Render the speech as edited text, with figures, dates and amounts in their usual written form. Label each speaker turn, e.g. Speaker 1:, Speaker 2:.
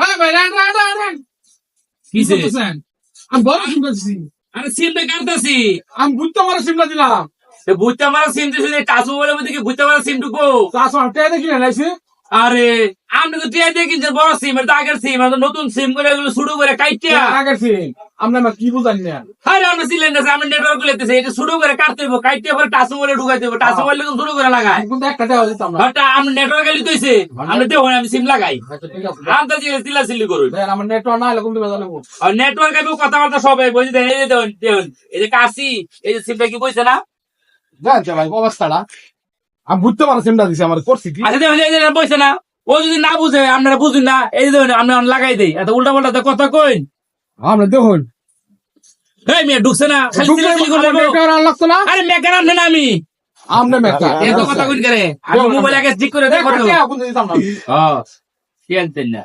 Speaker 1: হ্যাঁ ভাই রান
Speaker 2: কিসে
Speaker 1: আমি বড় সিম দিছি
Speaker 2: আরে সিমটা কাটতাছি
Speaker 1: আমি বুঝতে পারো সিমটা দিলাম
Speaker 2: বুঝতে মারা সিম দিছি টাচ মোবাইলের মধ্যে কি বুঝতে মারা সিম ঢুকবো
Speaker 1: কাজ আটটা দেখি না লাইছে
Speaker 2: আরে আমি তো টিয়া দিয়ে কিনছে বড় সিম এটা আগের সিম এটা নতুন সিম করে এগুলো শুরু করে কাইটিয়া
Speaker 1: আগের সিম আমরা কি বুঝানি না
Speaker 2: আরে আমরা সিলিন্ডার আমি নেটওয়ার্ক লেতেছে এটা শুরু করে কাটতে হইব কাইটিয়া পরে টাচ মোবাইলে ঢুকাই দেবো টাচ মোবাইলে শুরু করে লাগাই
Speaker 1: কিন্তু একটা দেওয়া যেতাম না
Speaker 2: ঘরটা আমি নেটওয়ার্ক গেলি তৈছে আমি দেবো আমি সিম লাগাই
Speaker 1: আচ্ছা ঠিক আছে
Speaker 2: আমি তো চিল্লা চিল্লি করুন
Speaker 1: দেখ আমার নেটওয়ার্ক না হলে কিন্তু বেজা লাগবো
Speaker 2: আর নেটওয়ার্ক আমি কথাবার্তা সবাই বলছি দেন এই যে দেখুন এই যে কাশি এই যে সিমটা কি বলছে না
Speaker 1: জানতে ভাই অবস্থাটা আমি বুঝতে পারো সিমটা দিছি আমার করছি কি
Speaker 2: আচ্ছা দেখুন এই যে বলছে না ও যদি না বুঝে আপনারা বুঝুন না এই যে দেখুন আমি লাগাই দেই এত উল্টা পাল্টা কথা কইন
Speaker 1: আমরা দেখুন
Speaker 2: এই মেয়ে ঢুকছে না খালি চিল্লাচিল্লি করলে হবে।
Speaker 1: নেটওয়ার্ক আর লাগতো না
Speaker 2: আরে মেকার আনবে না আমি
Speaker 1: আমরা মেকা
Speaker 2: এত কথা কইন করে আমি মোবাইল আগে ঠিক করে দেখো
Speaker 1: বুঝতে দিতাম না
Speaker 2: হ্যাঁ কি আনতেন না